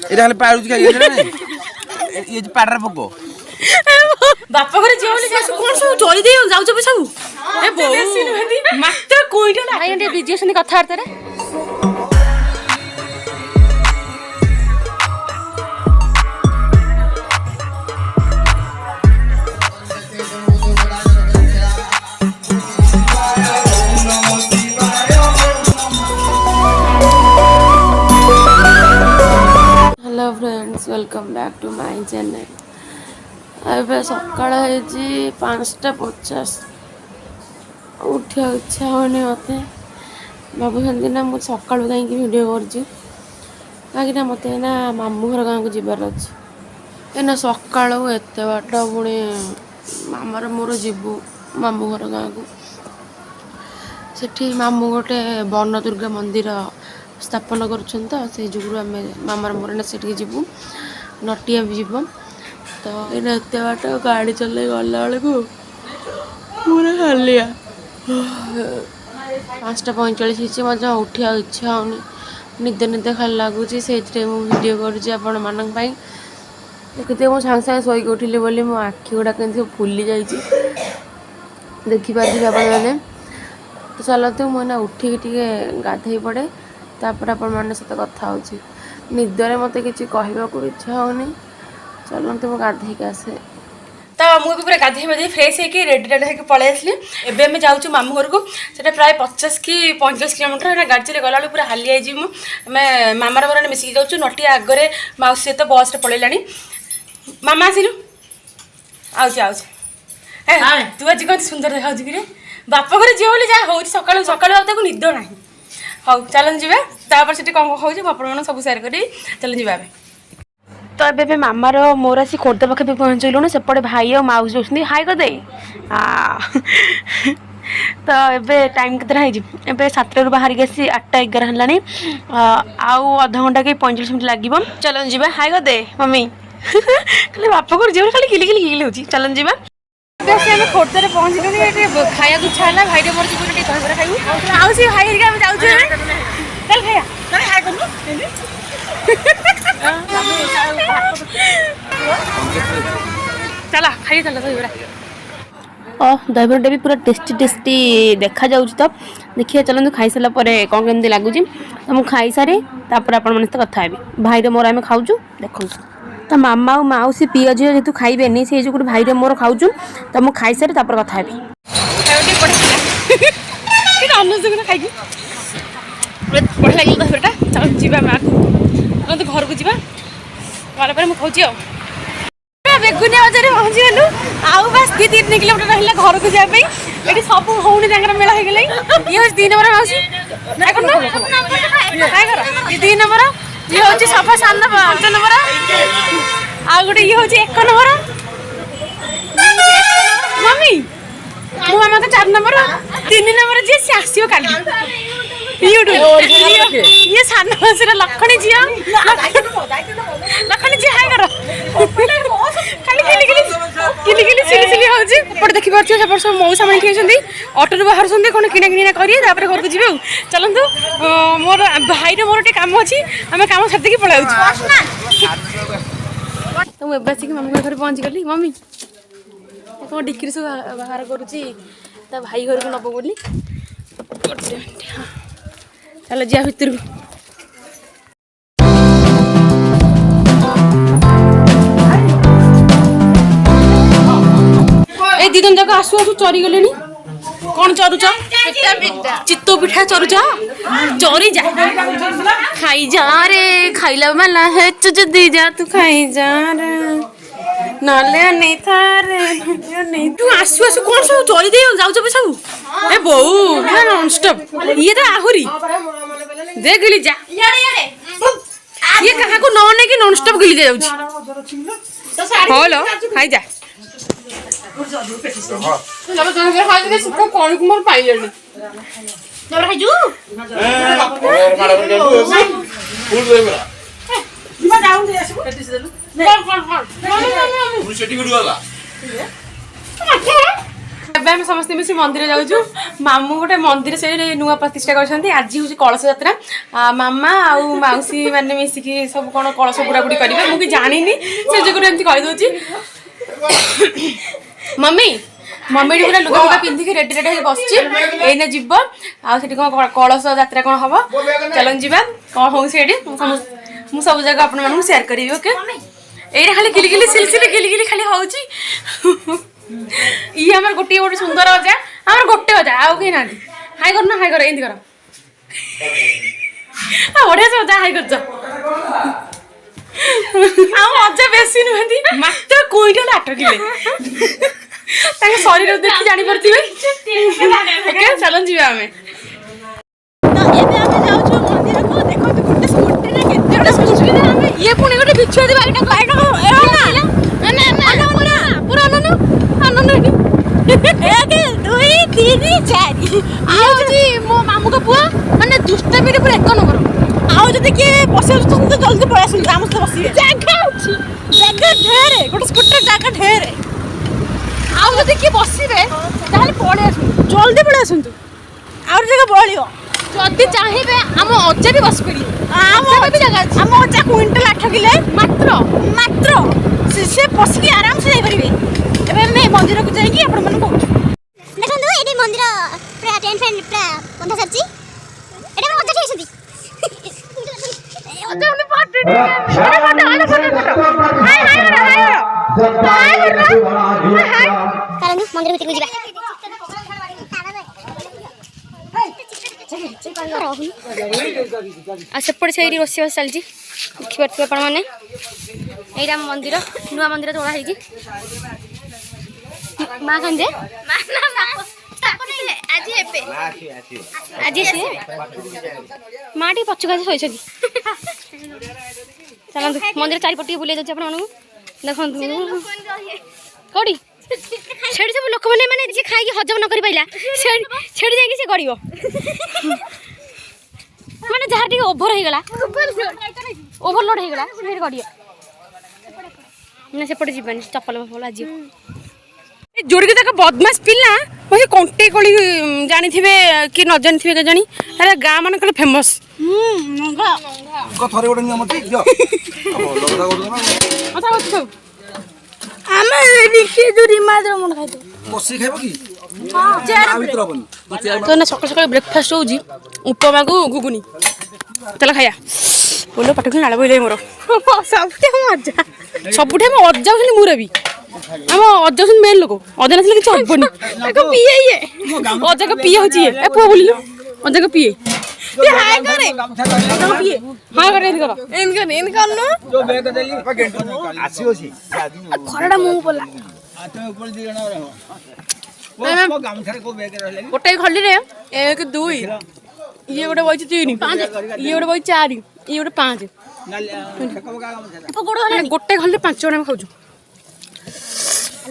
এটা খালি পাড়ুছি খাই ये पाडर पको बापा घरे जे बोली जासु कोन सब चोरी दे जाउ सब सब ए बो मात्र कोइटा ना आइ बिजी छनी कथा हरते रे hello friends welcome back to my channel. अब सकाळ है 5:50 उठा इच्छा होने मत भावुँ ना मुझे सका कहीं वीडियो कहीं मत ना मामू घर गाँव को जीवार अच्छे ना सका एत बाट पुणी मामार मोर जीवु मामू घर गाँव को सेठी मामू गोटे वन दुर्गा मंदिर स्थापन कर जुगु आम मामार मोर ना से जीवु नटिया भी जीव तो ये एत बाट गाड़ी चल गला बेलू पूरा हालिया 5:45 मत उठा इच्छा होनी निद निद खाली लगुच से वीडियो करूँ देखते मुझे सागे सागे शोक उठिली बोली मो आखि गुड़ा कहीं फुली जा देखिपारे मैंने तो चलते मुझे उठिक गाधे पड़े तापर आपण सहित कथा हो निदरे मत कि कहवाक इच्छा होनी चलते मुझे गाधे आसे तो मुझे पूरा गाधे बाधे फ्रेश होकर रेडी रेडी होकर पलि आसली एवं आम जाऊँ मामू घर को से प्राय 50 कि 45 किलोमीटर गाड़ी चले गला पूरा हालिया आम मामार मोर मिसिकी जाऊँ नटिया आगे मौसी सहित बस पलैला मामा आसिलु आउच तू आज कत सुंदर देखा कि बापा घर झील बोली जहाँ हो सका सका निद ना हौ चलन जापर से कौन हो आप सब सेयार करी चलन जा तो ए मामार मोर आसी खोर्धा पाखे भी पहुँचलुणु सेपटे भाई और माउसी अच्छे हाई कर दे तो ये टाइम के 7 बाहर के 8:11 है आउ अध घंटा कि 45 मिनट लगे चलन जी हाई कर दे मम्मी खाली बापा को जीवन खाली किली किली किली होची चलन जी खोर्धा पहुँच गए खाया इच्छा है भाई मोर जी दहीबरा खाइबू आउ सी भाई चल खाया चला खाई चल दहीबरा दहीबरा भी पूरा टेस्टी टेस्टी देखा जाऊँ तो देखिए चलते खाई सारा कौन केमती लगुच तो मुझे खाई सारी आपण सहित कथा हेबी भाई मोर आम खाऊँ देखो तो मामा और माउसी पिया झील जेहतु खाइबेनि से जो भाई मोर खाऊँ तो मुझे खाई सारी कथा हेबी बढ़िया लगे दहीबराटा चल जा तो घर को जा गला मुझे खाऊँ बेगुनिया बजार पहुँची गलु आउ बस 2-3 किलोमीटर रहा घर को जाए ये सब होनी मेला हो गई ये हूँ 3 नंबर मौसी 3 नंबर ये हूँ सफा 5 नंबर आ गोटे ये हूँ 1 नंबर मम्मी मो मामा तो 4 नंबर 3 नंबर जी सी आसो का ये सान लखनी झी लखनी झी हाय कर खाली किली किली किली सिली सिली होची पड़ देखि परछ सब सब मौसा माई ठेछंदी ऑटो रे बाहर संदे कोन किना किना करिए तापर घर को जिबे चलंतु मोर भाई रे मोर टे काम अछि हमें काम छड्डे की पळाउ तो मैं बस की मम्मी घर पहुंच गली मम्मी को डिक्री से बाहर करूची ता भाई घर को नबो बोली चलो जा भीतर ए दीदन जाक आसु आसु चरी गले कौन चरुच चित्तो पिठा चरुच चरी जा खाई जा रे खाइला वाला है दी जा तू खाई जा रे नले नहीं था रे नहीं तू आसु आसु कौन सब चरी दे जाउ सब सब ए बो नॉन स्टॉप ये तो आहुरी देख ली जा ये कहा को न ने कि नॉन स्टॉप गिली जाउची हेलो खाई जा चलो जने खाई दे सुको कोन कुमार पाइलेनी जबर खाइजू माडा कर जाऊ फुल देबरा जिमा जाऊ दे आसु पेटी से देलु कोन कोन कोन सेटी गुडू वाला ଏବେ ଆମେ ସମସ୍ତେ ମିଶି ମନ୍ଦିର ଯାଉଛୁ। ମାମୁଁ ଗୋଟେ ମନ୍ଦିର ସେ ନୂଆ ପ୍ରତିଷ୍ଠା କରିଛନ୍ତି। ଆଜି ହେଉଛି କଳସ ଯାତ୍ରା। ମାମା ଆଉ ମାଉସୀ ମାନେ ମିଶିକି ସବୁ କ'ଣ କଳସ ବୁଡ଼ାବୁଡ଼ି କରିବେ। ମୁଁ ବି ଜାଣିନି, ସେ ଯୋଗୁଁ ଏମିତି କହିଦେଉଛି। ମମି ଏଠି ପୁରା ଲୁଗା ଫୁଗା ପିନ୍ଧିକି ରେଡି ହେଇକି ବସିଛି। ଏଇନେ ଯିବ ଆଉ ସେଠି କ'ଣ କଳସ ଯାତ୍ରା କ'ଣ ହବ। ଚାଲନ୍ତୁ ଯିବା, କ'ଣ ହଉଛି ଏଠି ମୁଁ ସବୁ ଜାଗା ଆପଣମାନଙ୍କୁ ସେୟାର କରିବି। ଓକେ, ଏଇଟା ଖାଲି ଗିଲିଗିଲି ସିଲସିଲି ଗିଲିଗିଲି ଖାଲି ହଉଛି। ଇଏ ଆମର ଗୋଟିଏ ଗୋଟେ ସୁନ୍ଦର ଅଜା, ଆମର ଗୋଟେ ଅଜା, ଆଉ କେହି ନାହାନ୍ତି। ହାଇ କର ନା, ହାଇ କର, ଏମିତି କର। ବଢିଆ ସେ ଅଜା ହାଇ କରୁଛ। ଆଉ ଅଜା ବେଶୀ ନୁହନ୍ତି, ମାତ୍ର କୁଇଣ୍ଟାଲ 8 କିଲୋ। ତାଙ୍କ ଶରୀର ଦେଖି ଜାଣିପାରୁଥିବେ। ଓକେ, ଚାଲନ୍ତୁ ଯିବା ଆମେ। ଇଏ ପୁଣି ଗୋଟେ ବିଛୁଆତି ବାଇଟା ମୋ ମାମୁଙ୍କ ପୁଅ ମାନେ ଦୁଷ୍ଟାମିରେ ପୁରା 1 ନମ୍ବର। ଆଉ ଯଦି କିଏ ବସି ଆସୁଛନ୍ତି ତ ଜଲ୍ଦି ପଳେଇ ଆସନ୍ତୁ, ଆମ ସହିତ ବସିବେ। ଜାଗା ଅଛି, ଜାଗା ଢେରେ, ଗୋଟେ ସ୍କୁଟର ଜାଗା ଢେରେ। ଆଉ ଯଦି କିଏ ବସିବେ ତାହେଲେ ପଳେଇ ଆସନ୍ତୁ, ଜଲ୍ଦି ପଳେଇ ଆସନ୍ତୁ, ଆହୁରି ଜାଗା ବଳିବ। ଯଦି ଚାହିଁବେ ଆମ ଅଜା ବି ବସିପାରିବେ। ଆମ ଅଜା କୁଇଣ୍ଟାଲ 8 କିଲୋ ମାତ୍ର ସେ ବସିକି ଆରାମସେ ଯାଇପାରିବେ। ଏବେ ଆମେ ମନ୍ଦିରକୁ ଯାଇକି ଆପଣମାନଙ୍କୁ କହୁଛୁ। ଦେଖନ୍ତୁ ଏଠି ମନ୍ଦିର ପୁରା ଟେଣ୍ଟ ଫେଣ୍ଟ ପୁରା ବନ୍ଧା ସାରିଛି। ଏଠି ଆମ ଅଜା ଠିଆ ହେଇଛନ୍ତି। ଚାଲନ୍ତୁ ମନ୍ଦିର ଭିତରକୁ ଯିବା। ଆଉ ସେପଟେ ସେଇଠି ରୋଷେଇବାସ ଚାଲିଛି, ଦେଖିପାରୁଥିବେ ଆପଣମାନେ। ଏଇଟା ଆମ ମନ୍ଦିର, ନୂଆ ମନ୍ଦିର ତୋଳା ହେଇଛି। ମା କାନ୍ଦେ ଆଜି ସିଏ ମା ଟିକେ ପଛକୁ ଆସି ଶୋଇଛନ୍ତି। ଚାଲନ୍ତୁ ମନ୍ଦିର ଚାରିପଟ ଟିକେ ବୁଲେଇ ଦେଉଛି ଆପଣମାନଙ୍କୁ। ଦେଖନ୍ତୁ କୋଉଠି ସେଠି ସବୁ ଲୋକମାନେ ମାନେ ଯିଏ ଖାଇକି ହଜମ ନ କରିପାରିଲା ସେଠି ଯାଇକି ସେ ଗଡ଼ିବ। ମାନେ ଯାହାର ଟିକେ ଓଭର ହେଇଗଲା, ଓଭରଲୋଡ ହେଇଗଲା, ସେଠି ଗଡ଼ିବ। ନା ସେପଟେ ଯିବାନି, ଚପଲ ଫପଲ ଆଜି ଯୋଡ଼ିକି ତାଙ୍କ ବଦମାସ ପିଲା ସେ କଣ୍ଟେଇ କୋଳି ଜାଣିଥିବେ କି ନ ଜାଣିଥିବେ କେଜାଣି, ହେଲେ ଗାଁ ମାନଙ୍କରେ ଫେମସ୍। ଥରେ ଗୋଟେ ନିୟମ ଅଛି ଆମେ ବସି ଖାଇବ କି? ସକାଳୁ ସକାଳୁ ବ୍ରେକଫାଷ୍ଟ ହେଉଛି ଉପମାକୁ ଘୁଗୁନି। ଚାଲ ଖାଇବା। ବୋलो ପାଠ ଖେଳି ନାଳ ବୋଇଲେ ମୋର ସବୁଠି ଆମ ଅଜା ହେଉଛନ୍ତି ମୁରବି। ଆମ ଅଜା ହେଉଛନ୍ତି ମେନ୍ ଲୋକ। ଅଜା ନଥିଲେ କିଛି ହବନି। ଅଜାକ ପିଏ ହେଉଛି ଇଏ ପୁଅ ବୋଲିଲୁ। ଅଜାକ ପିଏ ଖରାଟା ମୁଁ ପଡିଲା। ଗୋଟେ ଖଲିରେ 1 2 ଇଏ ଗୋଟେ ବଇଛି 3 5 ଇଏ ଗୋଟେ ବଇଛି 4 ଇଏ ଗୋଟେ 5 ଗୋଟେ ଖଲିରେ 5 ଜଣ ଆମେ ଖାଉଛୁ।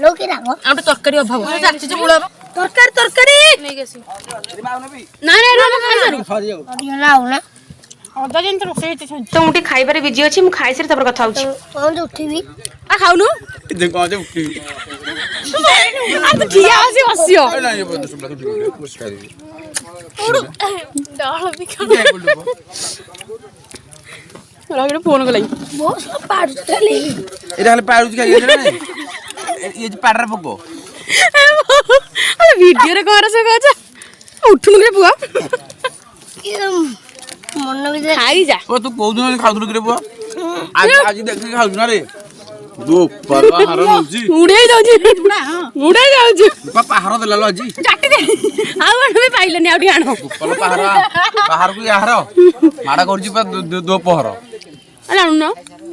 ଆଉ ଗୋଟେ ତରକାରୀ ଅଭାବ। ତରକାରୀ ନେଇକି ଆସି ତ ମୁଁ ଟିକେ ଖାଇବାରେ ବିଜି ଅଛି। ମୁଁ ଖାଇସାରି ତାପରେ କଥା ହଉଛି। ଉଠିବି ଖାଉନୁ ଠିଆ ଆସି ବସିବ। ଫୋନ କଲା ଭିଡିଓରେ କଣ ସେ କହୁଛ ଉଠୁନୁ ରେ ପୁଅ ମନ ବି ଖାଇଯା। ତୁ କୋଉଦିନ ଖାଉଥିଲୁ କିରେ ପୁଅ? ଆଜି ଦେଖିକି ଖାଉଛୁ ନା ରେ? ଉଡେଇ ଯାଉଛି ପାହାର ଦେଲା ଆଜି ଆଉ ଆଣ ପାଇଲେନି। ଆଉ ଟିକେ ଆଣ ପାହାରକୁ ଆହାର ମାଡ କରୁଛି ଦୋପହର। ଜାଣୁନ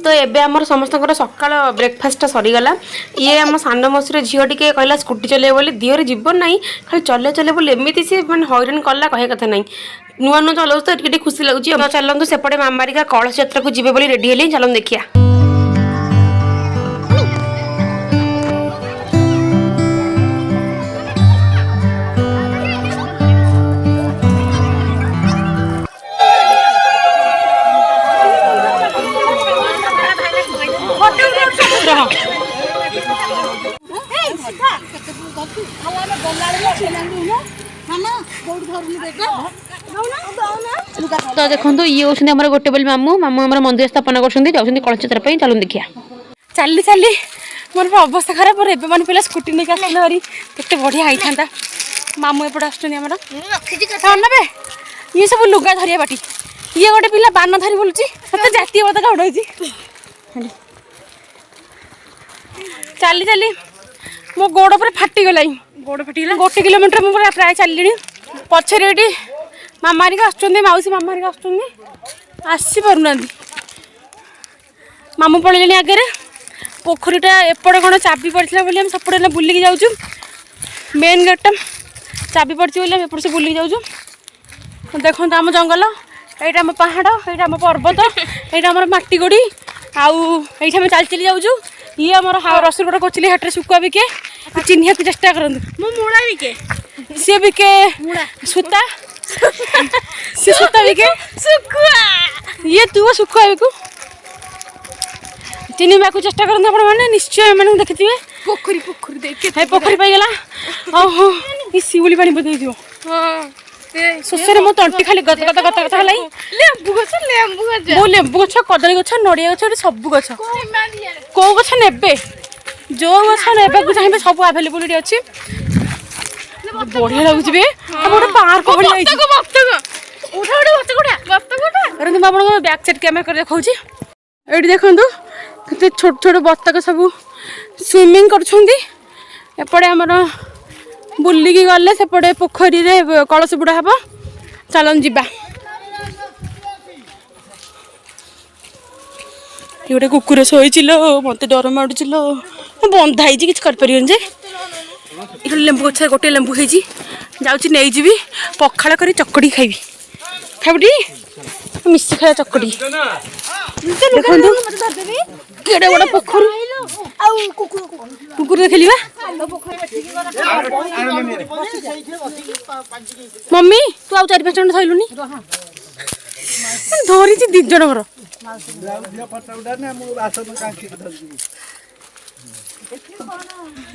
ତ ଏବେ ଆମର ସମସ୍ତଙ୍କର ସକାଳ ବ୍ରେକଫାଷ୍ଟଟା ସରିଗଲା। ଇଏ ଆମ ସାନ ମସୁର ଝିଅ ଟିକେ କହିଲା ସ୍କୁଟି ଚଲେଇବ ବୋଲି। ଦିହରେ ଜୀବନ ନାହିଁ, ଖାଲି ଚଲେଇ ବୋଲି ଏମିତି ସେ ମାନେ ହଇରାଣ କଲା କହିବା କଥା ନାହିଁ। ନୂଆ ନୂଆ ଚଲାଉଛି ତ ଟିକେ ଖୁସି ଲାଗୁଛି। ଚାଲନ୍ତୁ ସେପଟେ ମାମାରିକା କଳସ ଯାତ୍ରାକୁ ଯିବେ ବୋଲି ରେଡି ହେଲେଣି। ଚାଲନ୍ତୁ ଦେଖିବା। तो देखो ये होती आम गोटे बोली मामू मामू आम मंदिर स्थापन कर कलश चित्र चलो देखिए चली चली मोर अवस्था खराब मोर एवं मैंने पहले स्कूटी नहीं आसला भारी केते बढ़िया होता था मामू एपटे आसमें ये सब लुगा धरिया बाटी ये गोटे पिला बान धरी बोलुची जातीय पताका उड़ाई चली चली मो गोड़ पर फाटीगला गोड़ फाटीगला 1 किलोमीटर मुझे प्राय चलिनी पछरे ये मामा मौसी मामा आसी पारना मामू पड़े आगे पोखरीटा एपटे कौन चाबी पड़ा बोली हम सपटे बुलिकी जाऊँ मेन गेटा चाबी पड़ी बोली एपट से बुलिकी जाऊँ देखो आम जंगल यहाँ आम पहाड़ यहाँ आम पर्वत यहाँ आम मटी गोड़ी आउ आम चल चली जाऊँ ये आम रसुलगढ़ कोचली हाट शुखुआ बिके चिन्ह को चेष्टा करूँ मुड़ा बिके सी बिके सूता सी सूता बिके शुखुआ ये तू शुखुआ बिकू चिन्ह को चेष्टा करते मैंने निश्चय मैंने देखिए पोखरी पोखरी देखे पोखरी पाईगला ओहो ये शिवली पानी बोधे शोषे मो तंटी खाली गत गत गत गत गलाई लेंबू गछ कदली गछ नड़िया गछ सब गछ कौ गछ नेबे जो गछ नेबा को चाहिए सब अवेलेबल अच्छी बढ़िया लगुच गोटे पार्क भाई बैक साइड कैमेरा कर देखा ये देखु केते छोट छोट बतक सब स्विमिंग करपटे आमर बुलिकी गले सेपटे पोखरी रे कलश बुड़ा हम चलन जीवा गोटे कुकुर शोची मत डर माड़ुच बंधा कि जे ये लेंबू गछ गोटे लेंबू होती जाऊँगी नहीं जी पखाड़ कर चकड़ी खाइबी खाइबी मिसी खाया चकड़ी देखो केड़े बड़ा पोखरी कुकुर खेलिबा मम्मी तू आउ 4-5 जन धरलुनी धरी 2 जन घर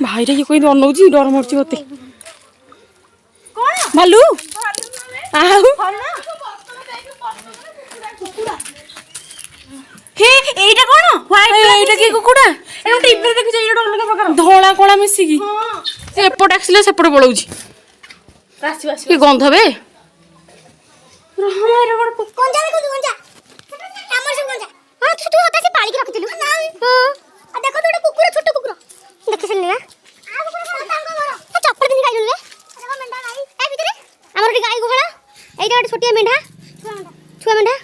भाई ये कोई अनौजी डर मरची मत भालू धला कला मिसिकी एपट आसले सेपटे पलाऊँ गंध बे छोटिया मेढा छुआ मेढा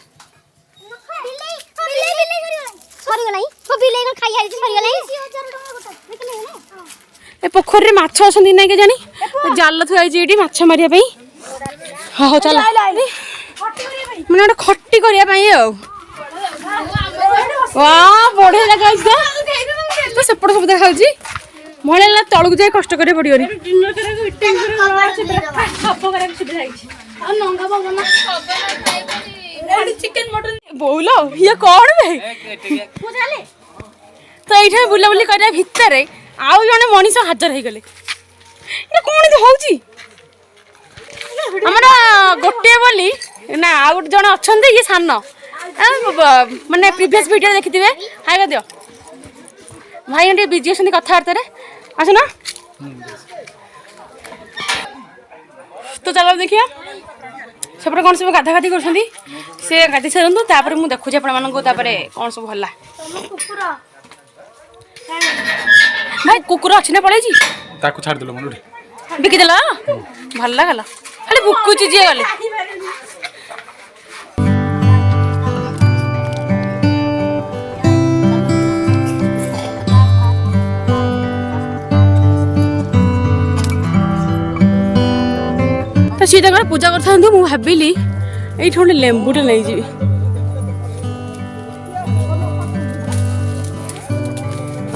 पोखरी माछ अच्छा ना के जानी जाल थी माछ मारे हाँ चल मैंने गोटे खटी करने बढ़िया जगह तो सेपट सब देखा महिला तलू जाए कष्ट कर पड़े बोल ये कौन तो ये बुलाबुली कर भितर आउ जड़े मनीष हाजर हो गले कौन होची आमर गोटे बोली ना आउ गोटे जन अच्छा ये सान माने प्रीवियस वीडियो देखी थे हाय कर दियो भाई बिजी अच्छे कथबार्ता आसना तो चलो देखिए सेपटे कौन सब गाधा गाधी कर गाधी सारतु तापर मुझे देखुची आपरे कौन सब भला भाई कुकुर अच्छी ना पड़े बिकिदेल भल गला खाली बुकुची जी गले तो सी पूजा कर भाविली ये गोटे लेंबूटे नहीं जी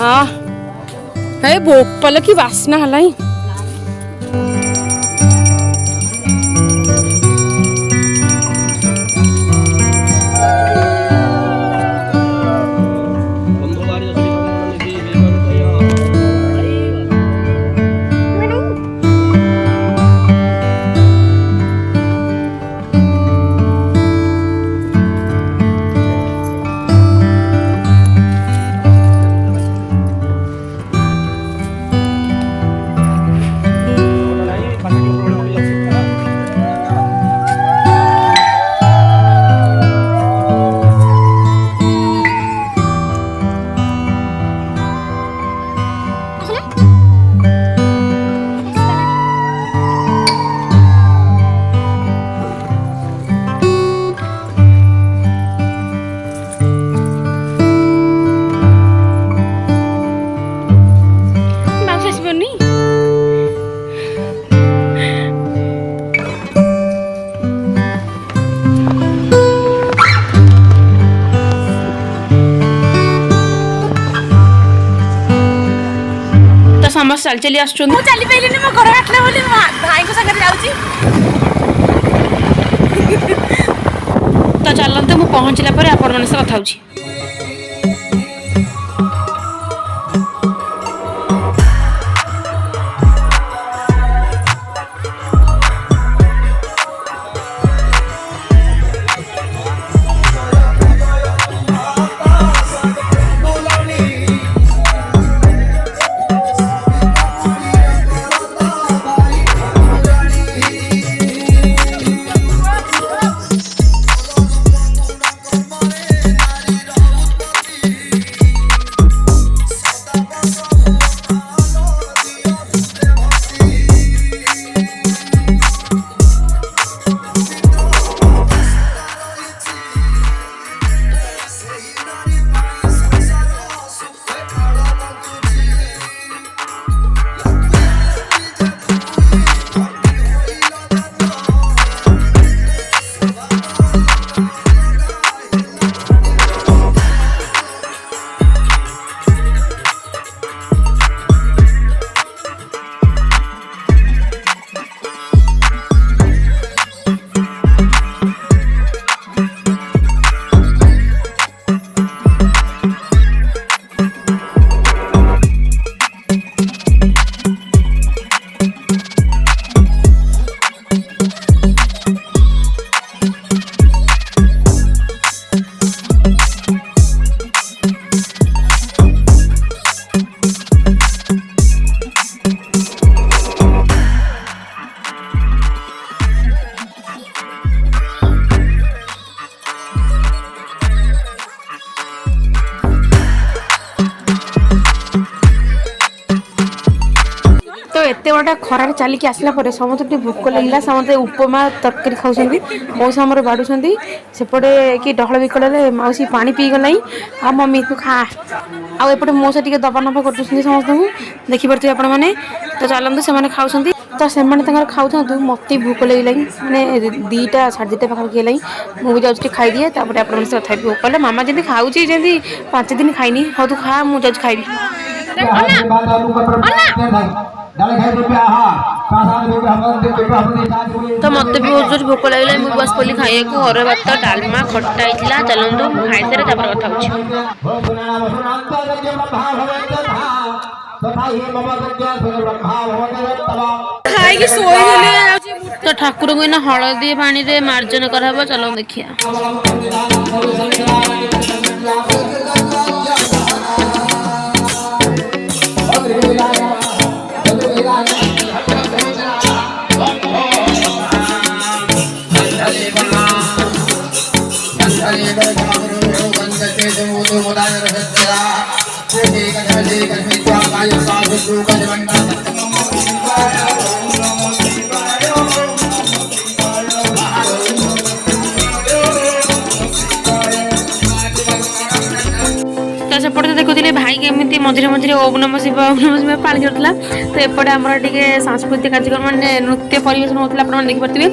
हाँ भोपाल की बास्ना है ସମସ୍ତେ ଚାଲି ଚାଲି ଆସୁଛନ୍ତି। ମୁଁ ଚାଲି ପାଇଲିନି, ମୋ ଘର କାଟିଲା ବୋଲି ମୋ ଭାଇଙ୍କ ସାଙ୍ଗରେ ଯାଉଛି। ତ ଚାଲନ୍ତୁ ମୁଁ ପହଞ୍ଚିଲା ପରେ ଆପଣମାନଙ୍କ ସହ କଥା ହେଉଛି। एत बड़ा खरार चलिकी आसला समस्त टे भोक लगे समस्त उपमा तरकारी खाऊँ मौसा आमर बाढ़ुं सेपटे कि डहल विकल मौसी पा पी गला आ मम्मी तू खा आउपटे मौसा टे दबा नफा कर समस्त को देखिपे आपण मैंने तो चलते से खाऊँ तो से खाऊ मत भोक लगे मैंने 2टा 2:30 पाखापाखि है मुझे जाऊँ खाई दिए आप कथा भोक कले मामा जमी खाऊँ जमी 5 दिन खाईनी हाँ तू खा मुझे जाऊँ खाई तो मत भी बहुत जोर भोक लगे मुझे बस पड़ी खाई को अर भात डालमा खटा होता चलतु खाई सारे कथा तो ठाकुर को इना हलदी पानी रे मार्जन कराबो चलो देखिया सेपटे देखुले भाई केमी मझे मझे ओम नम शिव पानी करता तो एपटे आम टे सांस्कृतिक कार्यक्रम मैंने नृत्य परिवेशन होता है आप देखिपे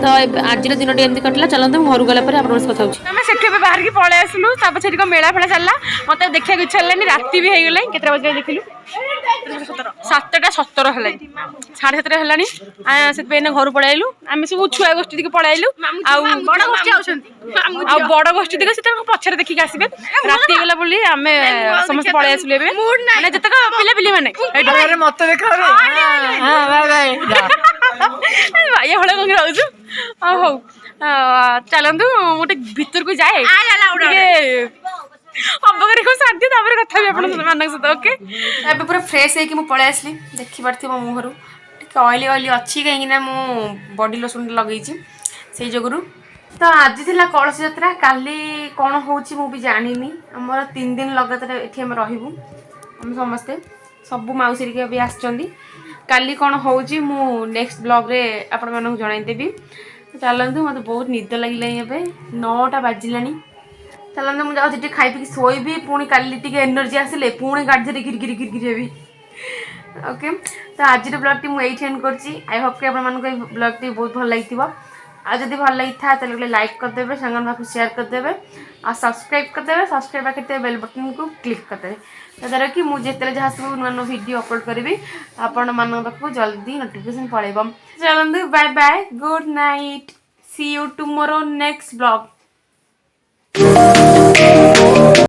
तो आज दिन टी एमती कटला चलते घर गला आप कथा से बाहर की पलि आसलु से मेला फेला चलला मत देखा इच्छा है राति भी हो गला के बजे देखिलु 7टा 17 है 7:30 है घर पलैलु आम सब छुआ गोष्ठी दिखे पलैलु बड़ गोष्ठी दिखे पछरे देखिक आसबे राति गला बोली आम समस्त पलि आसलु मैंने जतक पिला पिली मैंने मत देखा भाई हड़े कहीं रोचु हौ चलतु गोटे भीतर को जाए अबगर को साथी तापर कथा भी आपन मानक सत ओके एबे पूरा फ्रेश है कि मु पळे आसली देखि परथि मो मुहरु टिक ऑयली ऑयली अछि कहीं ना मु बॉडी लोशन लगई छी सेई जगरु तो आज थिला कलश यात्रा काली कोन होउची मु भी जानिनी हमर 3 दिन लगातार एठी हम रहिबु हम समस्ते सब माउसी के भी आछचंदी काली कोन होउची मु नेक्स्ट ब्लॉग रे आपन मानक जणाई देबी चलंतु मते बहुत निद लागिला एबे 9टा बाजिलानी चलते मुझे जाऊँ खाई पी शोबी पुणी काली टी एनर्जी आसिले पुणी गाड़ी धरी गिर गिर गिर गिर ओके तो आज ब्लॉग टी मुझे एंड कर आई होप कि आप ब्लॉग टी बहुत भल लगी आ जदि भल लगी था तो लाइक करदे सांगन पाखु शेयर करदे आ सब्सक्राइब करदे सब्सक्राइब पाखे बेल बटन को क्लिक करदे जद्वारा कि मुझे जहाँ सब नुआ नुआ वीडियो अपलोड करी आपण मान पाखु जल्दी नोटिफिकेशन पड़ेब। चलते bye bye good night see you tomorrow next blog.